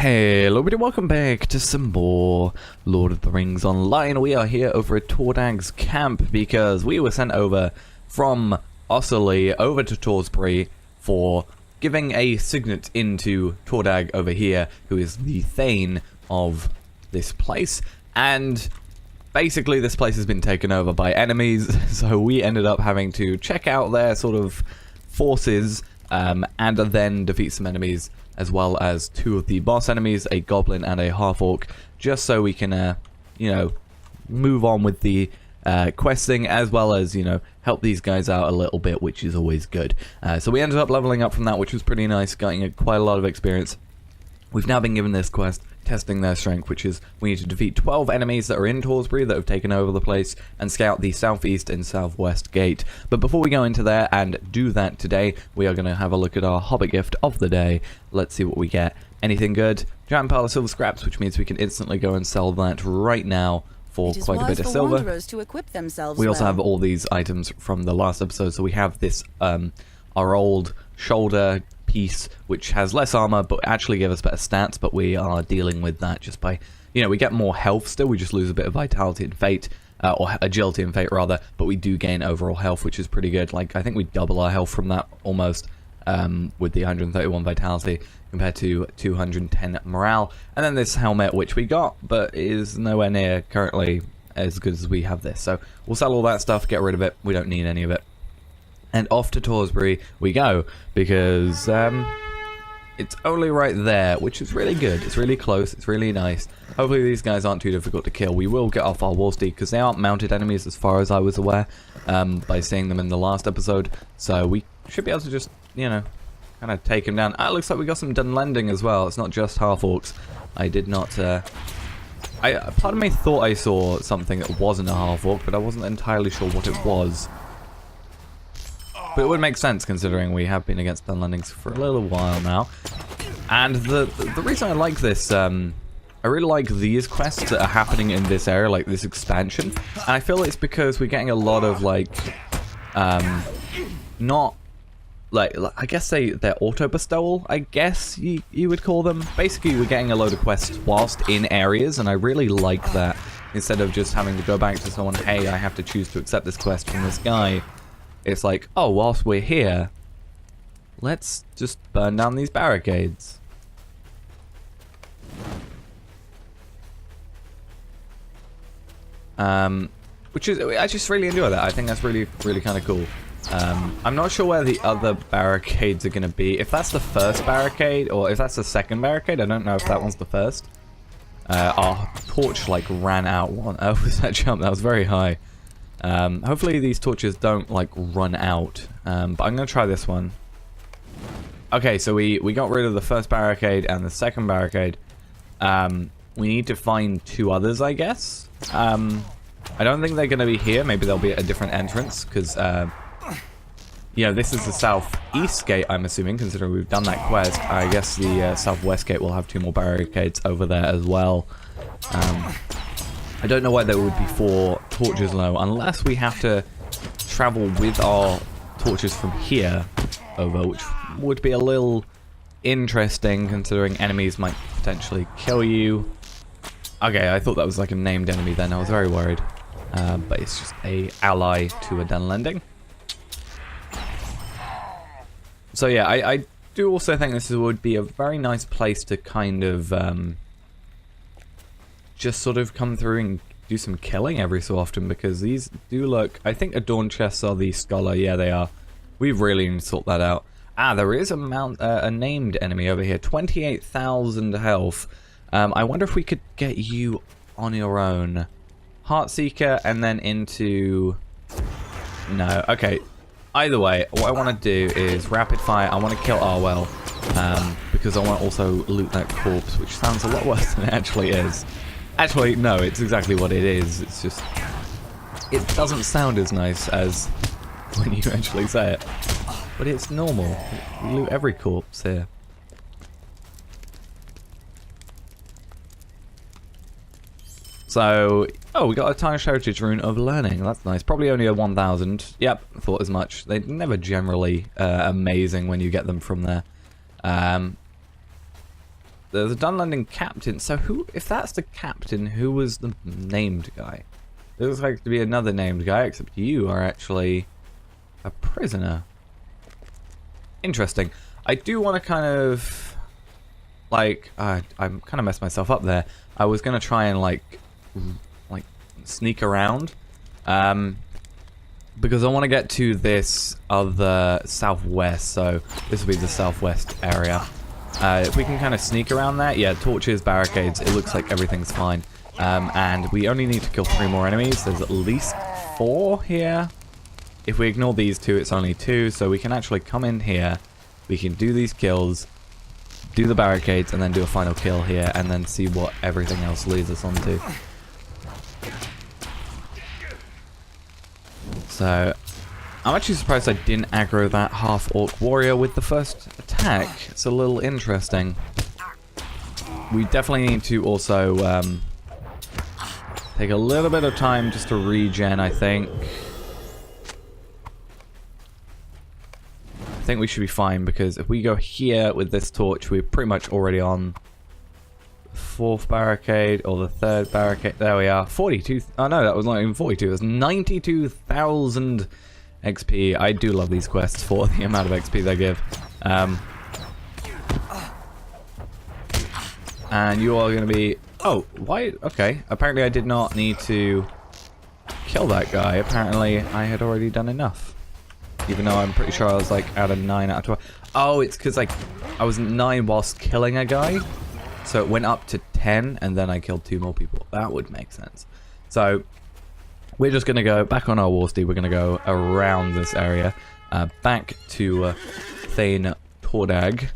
Hello everybody, welcome back to some more Lord of the Rings Online. We are here over at Tordag's camp because we were sent over from Oserley over to Torsbury for giving a signet into Tordag over here, who is the Thane of this place. And basically this place has been taken over by enemies, so we ended up having to check out their sort of forces and then defeat some enemies, as well as two of the boss enemies, a goblin and a half-orc, just so we can, you know, move on with the questing, as well as, you know, help these guys out a little bit, which is always good. So we ended up leveling up from that, which was pretty nice, getting quite a lot of experience. We've now been given this quest, testing their strength, which is we need to defeat 12 enemies that are in Torsbury that have taken over the place and scout the southeast and southwest gate. But before we go into there and do that today, we are going to have a look at our Hobbit gift of the day. Let's see what we get. Anything good? Giant pile of silver scraps, which means we can instantly go and sell that right now for quite a bit of silver. To equip themselves we also have all these items from the last episode, so we have this our old shoulder piece, which has less armor but actually give us better stats, but we are dealing with that just by, you know, we get more health still, we just lose a bit of vitality and fate, or agility and fate rather, but we do gain overall health, which is pretty good. Like, I think we double our health from that almost, with the 131 vitality compared to 210 morale. And then this helmet, which we got, but is nowhere near currently as good as we have this, so we'll sell all that stuff, get rid of it, we don't need any of it. And off to Torsbury we go, because it's only right there, which is really good. It's really close, it's really nice. Hopefully these guys aren't too difficult to kill. We will get off our wall steed, because they aren't mounted enemies as far as I was aware, by seeing them in the last episode. So we should be able to just, you know, kind of take them down. Ah, it looks like we got some Dunlending as well. It's not just half-orcs. I did not... part of me thought I saw something that wasn't a half-orc, but I wasn't entirely sure what it was. But it would make sense, considering we have been against Dunlendings for a little while now. And the reason I like this, I really like these quests that are happening in this area, like this expansion. And I feel it's because we're getting a lot of, like, not, like, I guess they're auto-bestowal, I guess you would call them. Basically, we're getting a load of quests whilst in areas, and I really like that. Instead of just having to go back to someone, hey, I have to choose to accept this quest from this guy. It's like, oh, whilst we're here, let's just burn down these barricades. Which is, I just really enjoy that. I think that's really, really kind of cool. I'm not sure where the other barricades are going to be. If that's the first barricade, or if that's the second barricade, I don't know if that one's the first. Our torch, like, ran out. Oh, was that jump? That was very high. Hopefully these torches don't, like, run out, but I'm gonna try this one. Okay, so we got rid of the first barricade and the second barricade. We need to find two others, I guess. I don't think they're gonna be here. Maybe they'll be at a different entrance, because, you know, this is the southeast gate, I'm assuming, considering we've done that quest. I guess the southwest gate will have two more barricades over there as well. I don't know why there would be 4 torches low, unless we have to travel with our torches from here over, which would be a little interesting, considering enemies might potentially kill you. Okay, I thought that was like a named enemy then, I was very worried. But it's just a ally to a Dunlending. So yeah, I do also think this would be a very nice place to kind of... just sort of come through and do some killing every so often, because these do look... I think Adorned chests are the Scholar. Yeah, they are. We really need to sort that out. Ah, there is a named enemy over here. 28,000 health. I wonder if we could get you on your own. Heartseeker and then into... No, okay. Either way, what I want to do is rapid fire. I want to kill Arwell, because I want to also loot that corpse, which sounds a lot worse than it actually is. Actually, no, it's exactly what it is. It's just... it doesn't sound as nice as when you actually say it. But it's normal. We loot every corpse here. So... oh, we got a Tarnished Heritage Rune of Learning. That's nice. Probably only a 1,000. Yep, thought as much. They're never generally amazing when you get them from there. there's a Dunlending captain. So who, if that's the captain, who was the named guy? It looks like to be another named guy, except you are actually a prisoner. Interesting. I do want to kind of, like, I'm kind of messed myself up there. I was going to try and, like, sneak around. Because I want to get to this other southwest, so this will be the southwest area. If we can kind of sneak around that, yeah, torches, barricades, it looks like everything's fine. And we only need to kill 3 more enemies. There's at least 4 here. If we ignore these 2, it's only 2, so we can actually come in here. We can do these kills, do the barricades, and then do a final kill here, and then see what everything else leads us onto. So, I'm actually surprised I didn't aggro that half-orc warrior with the first attack. It's a little interesting. We definitely need to also take a little bit of time just to regen, I think. I think we should be fine, because if we go here with this torch, we're pretty much already on the 4th barricade, or the 3rd barricade. There we are. 42. Oh no, that was not even 42. It was 92,000 XP. I do love these quests for the amount of XP they give. And you are going to be... Oh, why? Okay. Apparently I did not need to kill that guy. Apparently I had already done enough. Even though I'm pretty sure I was like at a 9 out of 12. Oh, it's because like I was 9 whilst killing a guy. So it went up to 10 and then I killed 2 more people. That would make sense. So we're just going to go back on our war steed. We're going to go around this area. Back to Thane Tordag.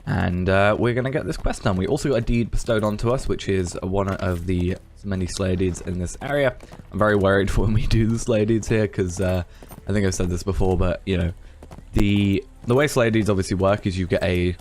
And we're going to get this quest done. We also got a deed bestowed onto us, which is one of the many slayer deeds in this area. I'm very worried for when we do the slayer deeds here, because I think I've said this before, but you know, the way slayer deeds obviously work is you get a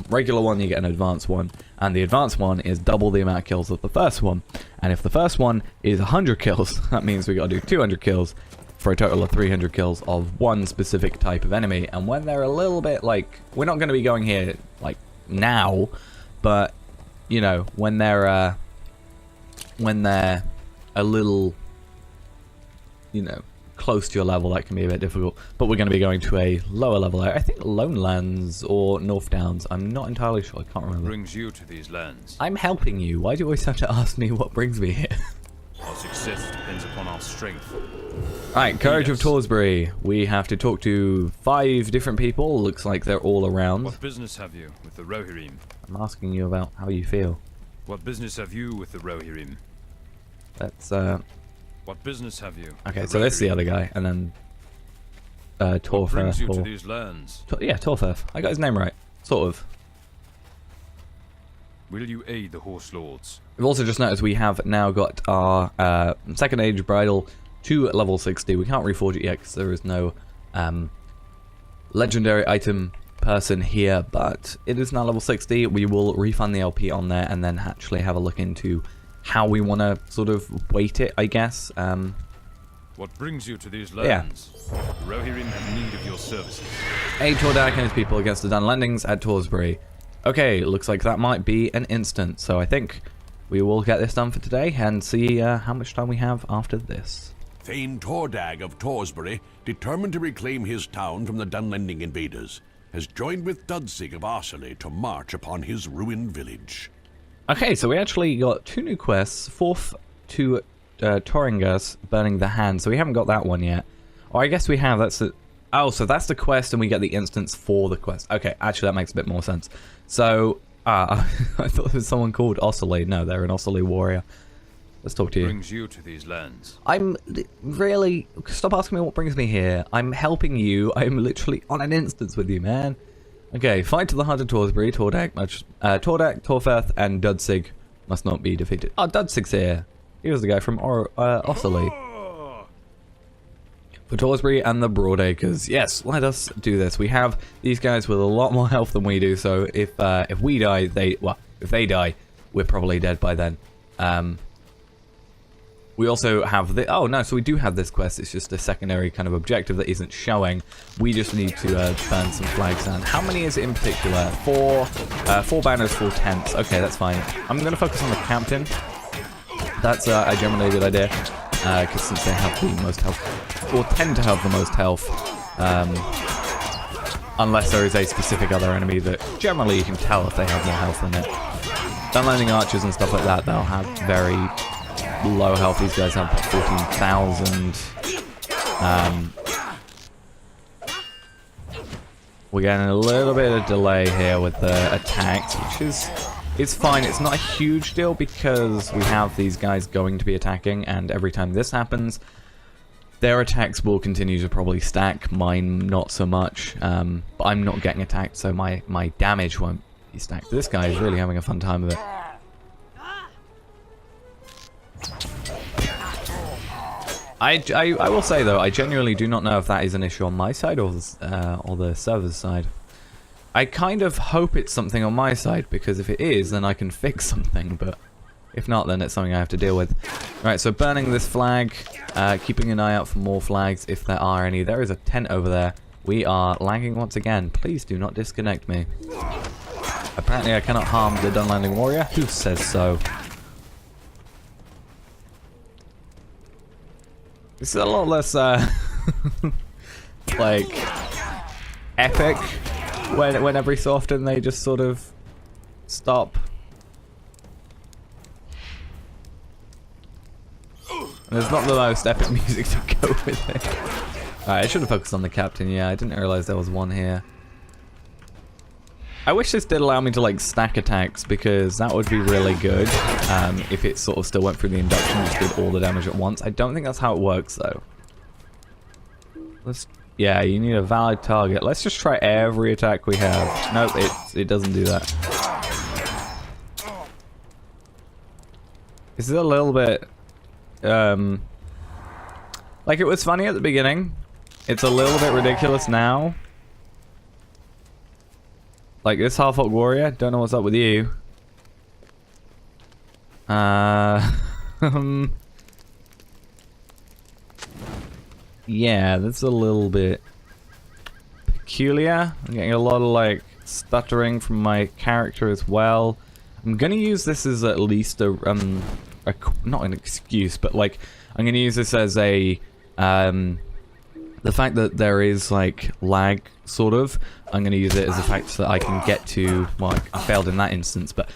regular one, you get an advanced one, and the advanced one is double the amount of kills of the first one. And if the first one is 100 kills, that means we got to do 200 kills for a total of 300 kills of one specific type of enemy. And when they're a little bit like, we're not going to be going here like now, but you know, when they're a little, you know, close to your level, that can be a bit difficult. But we're going to be going to a lower level. I think Lonelands or North Downs. I'm not entirely sure. I can't remember. What brings you to these lands? I'm helping you. Why do you always have to ask me what brings me here? Our success depends upon our strength. Alright, Courage of Torsbury. We have to talk to 5 different people. Looks like they're all around. What business have you with the Rohirrim? I'm asking you about how you feel. What business have you with the Rohirrim? That's What business have you? okay, so this is the other guy, and then Torfirth. What brings you to these lands? Yeah, Torfirth. I got his name right, sort of. Will you aid the horse lords? We've also just noticed we have now got our second age bridle to level 60. We can't reforge it yet because there is no legendary item person here, but it is now level 60. We will refund the LP on there and then actually have a look into how we want to sort of weight it, I guess. What brings you to these lands? Yeah. The Rohirrim have need of your services. Aid Tordag and his people against the Dunlendings at Torsbury. Okay, looks like that might be an instant, so I think we will get this done for today and see how much time we have after this. Thane Tordag of Torsbury, determined to reclaim his town from the Dunlending invaders, has joined with Dudsig of Oserley to march upon his ruined village. Okay, so we actually got 2 new quests. 4th to Torringas, Burning the Hand, so we haven't got that one yet. Or I guess we have, that's the... Oh, so that's the quest and we get the instance for the quest. Okay, actually that makes a bit more sense. So, I thought there was someone called Oserley. No, they're an Oserley warrior. Let's talk to you. What brings you to these lands? I'm really... Stop asking me what brings me here. I'm helping you. I'm literally on an instance with you, man. Okay, fight to the heart of Torsbury, Tordag, Torfirth, and Dudsig must not be defeated. Oh, Dudsig's here. He was the guy from Oserley. For Torsbury and the Broadacres. Yes, let us do this. We have these guys with a lot more health than we do, so if we die, if they die, we're probably dead by then. We also have the... Oh, no, so we do have this quest. It's just a secondary kind of objective that isn't showing. We just need to burn some flags down. How many is it in particular? 4 banners, 4 tents. Okay, that's fine. I'm going to focus on the captain. That's a generally good idea. Because since they have the most health, or tend to have the most health, unless there is a specific other enemy that generally you can tell if they have more health than it. Downlanding archers and stuff like that, they'll have very low health. These guys have 14,000. We're getting a little bit of delay here with the attacks, which is... It's fine, it's not a huge deal because we have these guys going to be attacking, and every time this happens, their attacks will continue to probably stack, mine not so much, but I'm not getting attacked, so my damage won't be stacked. This guy is really having a fun time of it. I will say though, I genuinely do not know if that is an issue on my side or the server's side. I kind of hope it's something on my side, because if it is, then I can fix something, but if not, then it's something I have to deal with. Right, so burning this flag, keeping an eye out for more flags if there are any. There is a tent over there. We are lagging once again. Please do not disconnect me. Apparently I cannot harm the Dunlanding warrior. Who says so? This is a lot less, like, epic. When every so often they just sort of stop. And there's not the most epic music to go with it. Alright, I should have focused on the captain, yeah, I didn't realize there was one here. I wish this did allow me to like stack attacks, because that would be really good if it sort of still went through the induction and just did all the damage at once. I don't think that's how it works though. Yeah, you need a valid target. Let's just try every attack we have. Nope, it doesn't do that. This is a little bit... like, it was funny at the beginning. It's a little bit ridiculous now. Like, this half-orc warrior, don't know what's up with you. Yeah, that's a little bit peculiar. I'm getting a lot of like stuttering from my character as well. I'm gonna use this as at least a not an excuse, but like I'm gonna use this as a the fact that there is like lag, sort of. I'm gonna use it as the fact that I can get to, well, I failed in that instance, but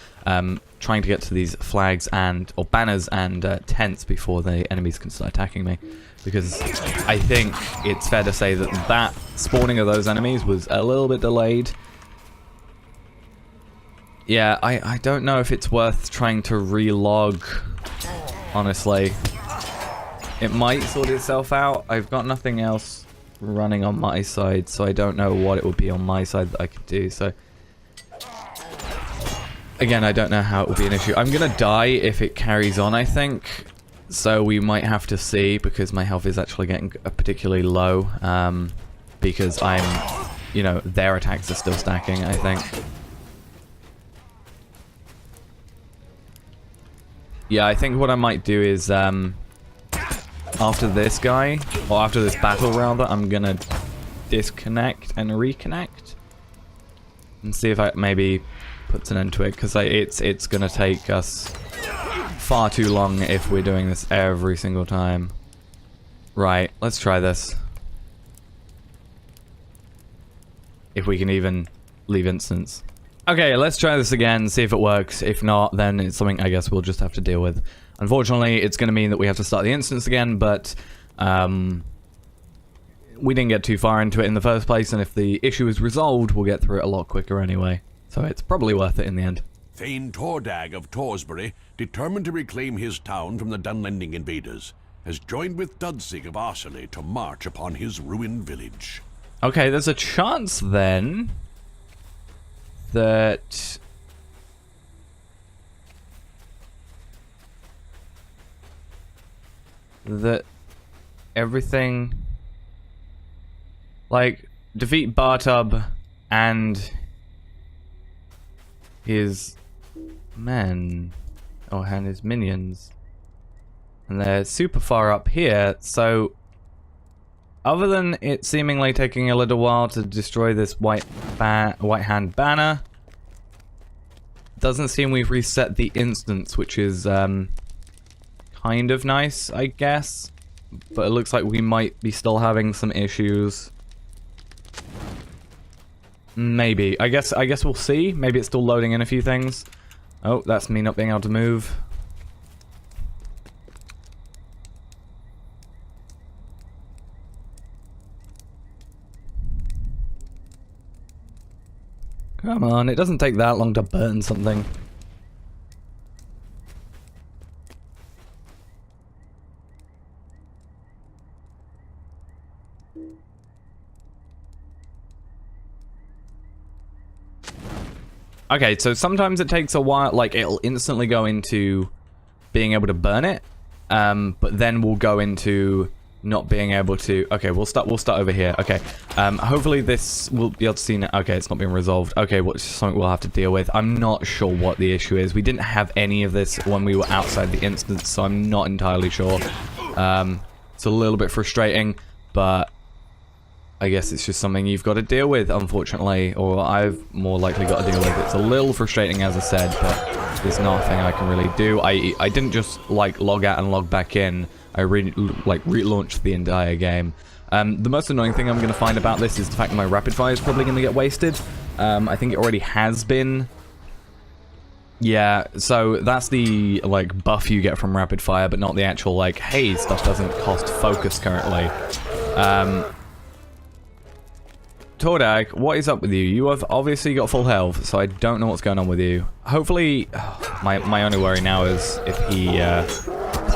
trying to get to these flags or banners and tents before the enemies can start attacking me. Because I think it's fair to say that that spawning of those enemies was a little bit delayed. Yeah, I don't know if it's worth trying to relog, honestly. It might sort itself out. I've got nothing else running on my side, so I don't know what it would be on my side that I could do, so... Again, I don't know how it will be an issue. I'm gonna die if it carries on, I think. So we might have to see, because my health is actually getting particularly low. Because I'm, you know, their attacks are still stacking, I think. Yeah, I think what I might do is, after this guy, or after this battle rather, I'm gonna disconnect and reconnect. And see if I maybe puts an end to it, because it's gonna take us far too long if we're doing this every single time. Right, let's try this. If we can even leave instance. Okay, let's try this again, see if it works. If not, then it's something I guess we'll just have to deal with. Unfortunately, it's going to mean that we have to start the instance again, but we didn't get too far into it in the first place, and if the issue is resolved, we'll get through it a lot quicker anyway. So it's probably worth it in the end. Thane Tordag of Torsbury, determined to reclaim his town from the Dunlanding invaders, has joined with Dudsig of Oserley to march upon his ruined village. Okay, there's a chance then that everything, like, defeat Bartub and his men, or and his minions, And they're super far up here, so other than it seemingly taking a little while to destroy this white hand banner, doesn't seem we've reset the instance, which is kind of nice, I guess. But it looks like we might be still having some issues. Maybe. I guess we'll see. Maybe it's still loading in a few things. Oh, that's me not being able to move. Come on, it doesn't take that long to burn something. Okay, so sometimes it takes a while, like it'll instantly go into being able to burn it, but then we'll go into not being able to. Okay, we'll start over here. Okay, hopefully this will be able to see now. Okay, it's not being resolved. Okay, what's something we'll have to deal with. I'm not sure what the issue is. We didn't have any of this when we were outside the instance, so I'm not entirely sure. It's a little bit frustrating, but I guess it's just something you've got to deal with, unfortunately, or I've more likely got to deal with. It's a little frustrating, as I said, but there's nothing I can really do. I didn't just like log out and log back in. I relaunched the entire game. The most annoying thing I'm going to find about this is the fact that my rapid fire is probably going to get wasted. I think it already has been. Yeah, so that's the like buff you get from rapid fire, but not the actual like, hey, stuff doesn't cost focus currently. Tordag, what is up with you? You have obviously got full health, so I don't know what's going on with you. Hopefully, my only worry now is if he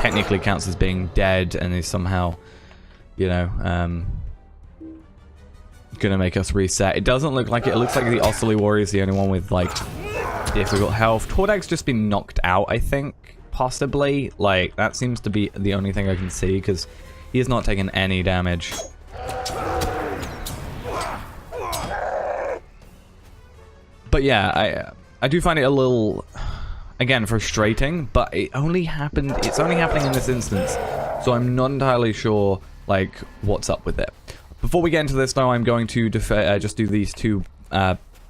technically counts as being dead and is somehow, you know, gonna make us reset. It doesn't look like it. It looks like the Oserley Warrior is the only one with, like, difficult health. Tordag's just been knocked out, I think, possibly. Like, that seems to be the only thing I can see, because he has not taken any damage. But yeah, I do find it a little, again, frustrating, but it's only happening in this instance, so I'm not entirely sure, like, what's up with it. Before we get into this, though, I'm going to just do these two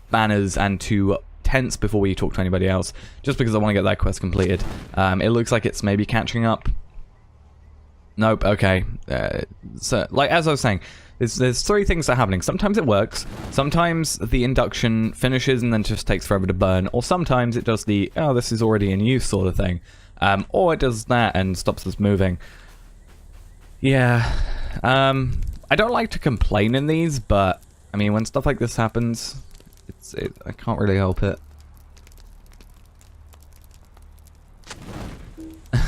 banners and two tents before we talk to anybody else, just because I want to get that quest completed. It looks like it's maybe catching up. Nope, okay. So, like, as I was saying, there's three things that are happening. Sometimes it works, sometimes the induction finishes and then just takes forever to burn, or sometimes it does the, oh, this is already in use sort of thing. Or it does that and stops us moving. Yeah, I don't like to complain in these, but, I mean, when stuff like this happens, I can't really help it.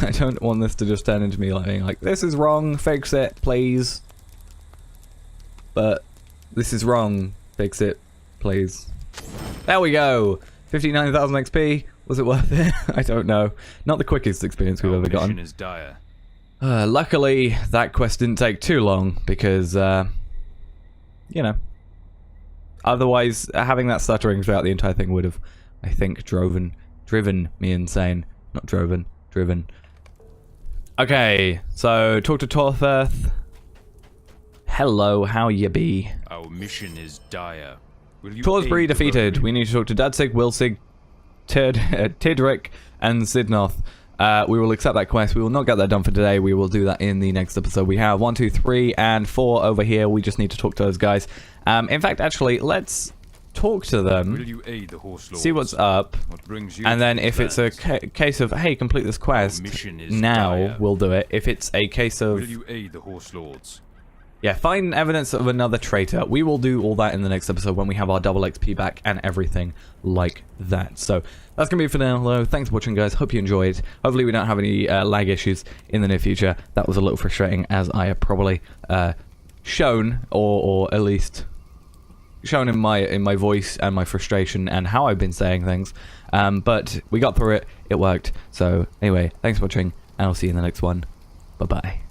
I don't want this to just turn into me being like, this is wrong, fix it, please. But this is wrong, fix it, please. There we go! 59,000 XP. Was it worth it? I don't know. Not the quickest experience we've ever gotten. Is dire. Luckily, that quest didn't take too long, because, you know. Otherwise, having that stuttering throughout the entire thing would have, I think, driven me insane. Not driven. Okay, so talk to Torthurth. Hello, how you be? Our mission is dire. Torsbury defeated. We need to talk to Dadsig, Wilsig, Tidrick, and Sidnoth. We will accept that quest. We will not get that done for today. We will do that in the next episode. We have 1, 2, 3, and 4 over here. We just need to talk to those guys. In fact, actually, let's talk to them. Will you aid the horse lords? See what's up. What brings you and then if it's a case of, hey, complete this quest, now dire. We'll do it. If it's a case of... Will you aid the horse lords? Yeah, find evidence of another traitor. We will do all that in the next episode when we have our double XP back and everything like that. So that's going to be it for now, though. Thanks for watching, guys. Hope you enjoyed. Hopefully we don't have any lag issues in the near future. That was a little frustrating, as I have probably shown, or at least shown in my voice and my frustration and how I've been saying things. But we got through it. It worked. So anyway, thanks for watching, and I'll see you in the next one. Bye-bye.